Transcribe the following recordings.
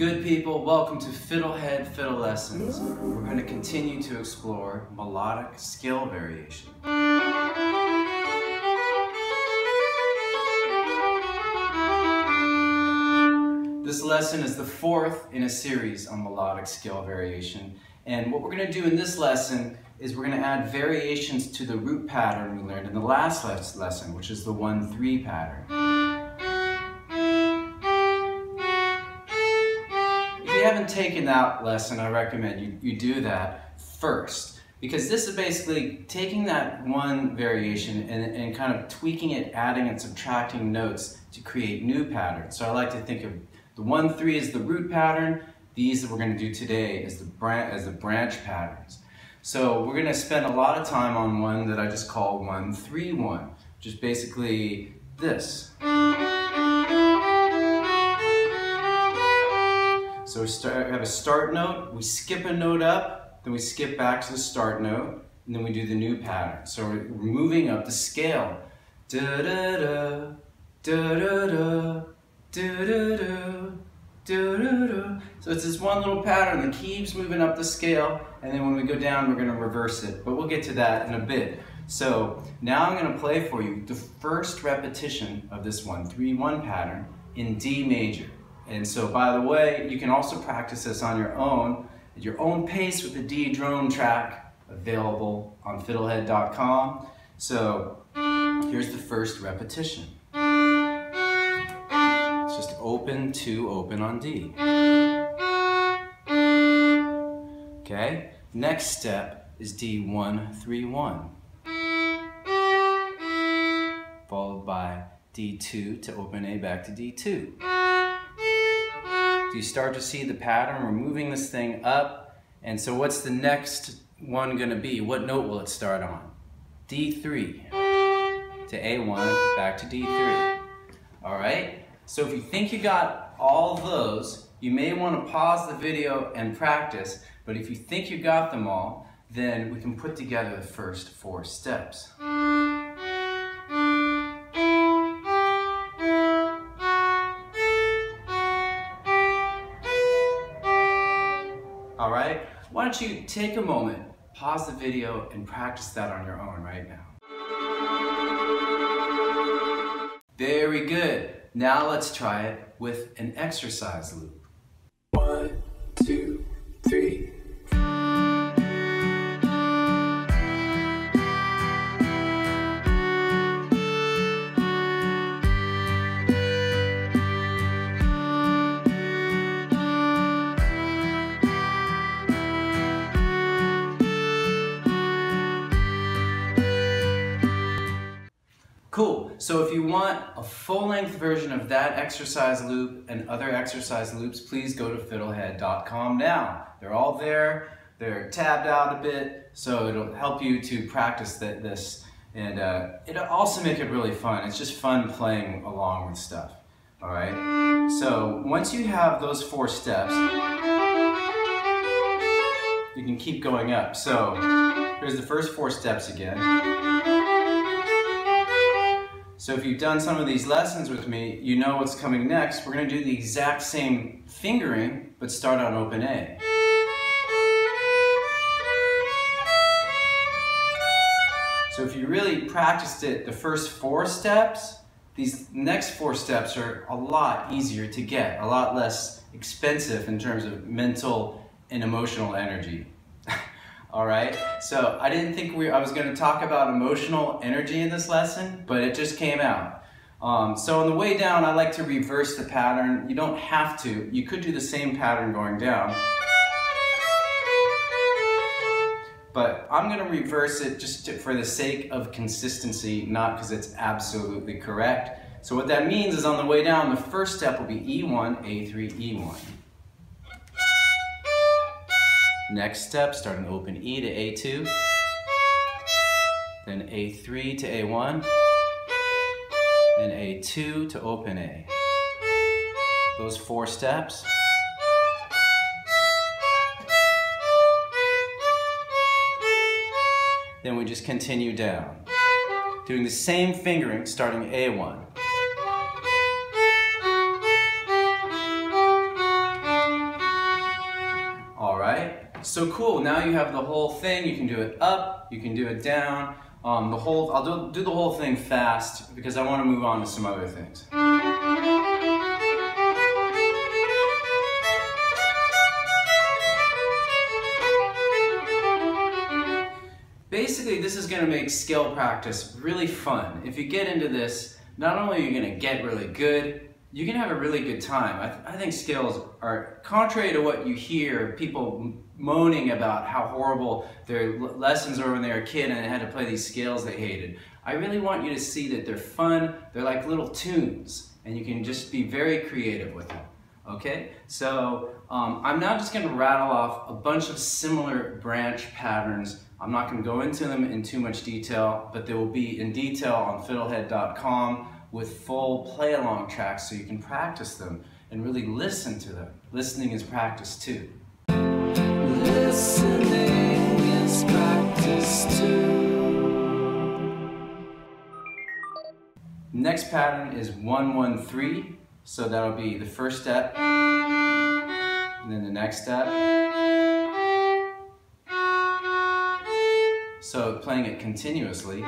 Good people, welcome to FiddleHed Fiddle Lessons. We're going to continue to explore melodic scale variation. This lesson is the fourth in a series on melodic scale variation. And what we're going to do in this lesson is we're going to add variations to the root pattern we learned in the last lesson, which is the 1-3 pattern. If you haven't taken that lesson, I recommend you do that first, because this is basically taking that one variation and kind of tweaking it, adding and subtracting notes to create new patterns. So I like to think of the 1-3 as the root pattern. These that we're going to do today as the branch patterns. So we're going to spend a lot of time on one that I just call 1-3-1, which is basically this. So we have a start note, we skip a note up, then we skip back to the start note, and then we do the new pattern. So we're moving up the scale. Da-da-da, da-da-da, da-da-da, da-da-da. So it's this one little pattern that keeps moving up the scale, and then when we go down, we're going to reverse it. But we'll get to that in a bit. So now I'm going to play for you the first repetition of this 1-3-1 pattern in D major. And so, by the way, you can also practice this on your own, at your own pace with the D drone track available on FiddleHed.com. So, here's the first repetition. It's just open to open on D. Okay? Next step is D1-3-1. Followed by D2 to open A back to D2. Do you start to see the pattern? We're moving this thing up. And so what's the next one going to be? What note will it start on? D3 to A1, back to D3. All right? So if you think you got all those, you may want to pause the video and practice. But if you think you got them all, then we can put together the first 4 steps. All right, why don't you take a moment, pause the video, and practice that on your own right now. Very good. Now let's try it with an exercise loop. 1, 2, 3. Cool. So if you want a full-length version of that exercise loop and other exercise loops, please go to FiddleHed.com now. They're all there. They're tabbed out a bit, so it'll help you to practice this. And it'll also make it really fun. It's just fun playing along with stuff. All right? So once you have those 4 steps, you can keep going up. So here's the first 4 steps again. So if you've done some of these lessons with me, you know what's coming next. We're going to do the exact same fingering, but start on open A. So if you really practiced it the first 4 steps, these next 4 steps are a lot easier to get, a lot less expensive in terms of mental and emotional energy. All right, so I didn't think I was going to talk about emotional energy in this lesson, but it just came out. So on the way down, I like to reverse the pattern. You don't have to. You could do the same pattern going down. But I'm going to reverse it just for the sake of consistency, not because it's absolutely correct. So what that means is on the way down, the first step will be E1, A3, E1. Next step, starting open E to A2, then A3 to A1, then A2 to open A. Those 4 steps. Then we just continue down, doing the same fingering, starting A1. So cool, now you have the whole thing. You can do it up, you can do it down. I'll do the whole thing fast because I want to move on to some other things. Basically, this is going to make scale practice really fun. If you get into this, not only are you going to get really good, you can have a really good time. I think scales are, contrary to what you hear, people moaning about how horrible their lessons were when they were a kid and they had to play these scales they hated. I really want you to see that they're fun, they're like little tunes, and you can just be very creative with them. Okay? So I'm now just going to rattle off a bunch of similar branch patterns. I'm not going to go into them in too much detail, but they will be in detail on FiddleHed.com with full play-along tracks so you can practice them and really listen to them. Listening is practice too. Listening is practice too. Next pattern is 1-1-3, so that'll be the first step, and then the next step. So playing it continuously.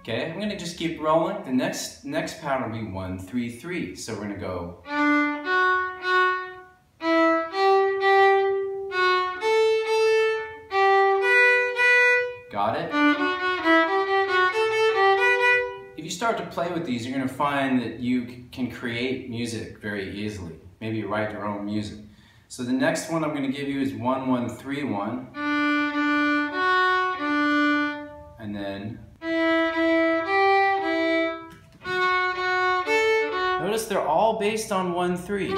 Okay, I'm going to just keep rolling. The next pattern will be 1-3-3. So we're going to go. Got it? If you start to play with these, you're going to find that you can create music very easily. Maybe you write your own music. So the next one I'm going to give you is 1-1-3-1. And then notice they're all based on 1-3.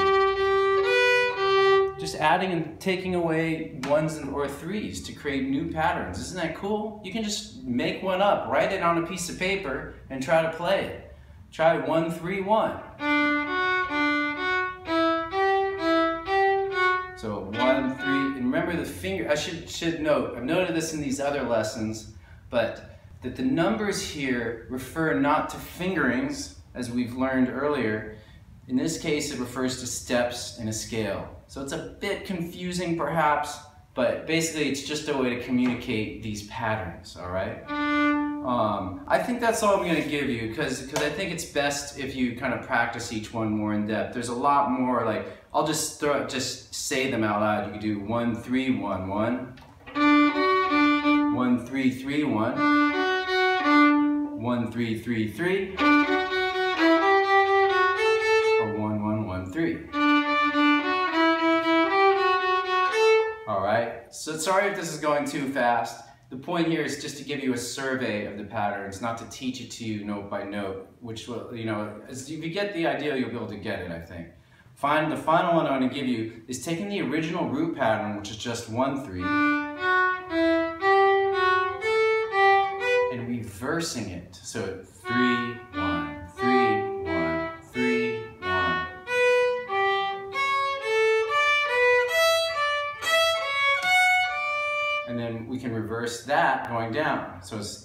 Just adding and taking away ones or threes to create new patterns. Isn't that cool? You can just make one up, write it on a piece of paper, and try to play it. Try 1-3-1. So 1, 3, and remember the finger, I should note, I've noted this in these other lessons, but that the numbers here refer not to fingerings, as we've learned earlier. In this case, it refers to steps in a scale. So it's a bit confusing perhaps, but basically it's just a way to communicate these patterns, all right? I think that's all I'm going to give you because I think it's best if you kind of practice each one more in depth. There's a lot more, like, I'll just say them out loud. You can do 1-3-1-1, 1-3-3-1, 1-3-3-3, or 1-1-1-3. All right. So sorry if this is going too fast. The point here is just to give you a survey of the patterns, not to teach it to you note by note, which will, you know, if you get the idea, you'll be able to get it, I think. The final one I'm going to give you is taking the original root pattern, which is just 1-3, and reversing it. So 3-1, 3-1, 3-1. And then we can reverse that going down. So it's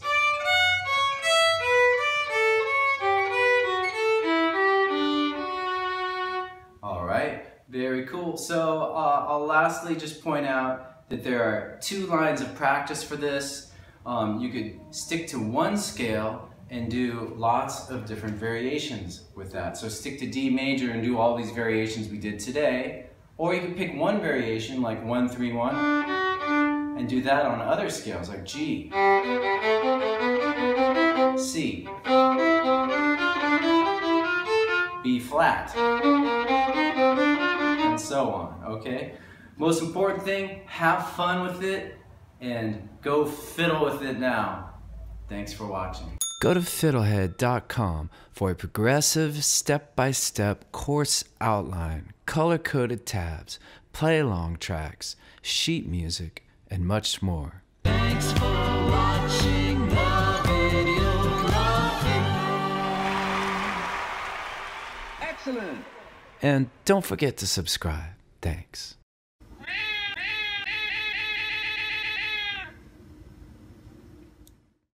very cool. So I'll lastly just point out that there are 2 lines of practice for this. You could stick to one scale and do lots of different variations with that. So stick to D major and do all these variations we did today. Or you could pick one variation like 1-3-1 and do that on other scales like G, C, B flat, and so on, okay? Most important thing, have fun with it and go fiddle with it now. Thanks for watching. Go to FiddleHed.com for a progressive, step-by-step course outline, color-coded tabs, play-along tracks, sheet music, and much more. Thanks for watching the video. Excellent! And don't forget to subscribe. Thanks.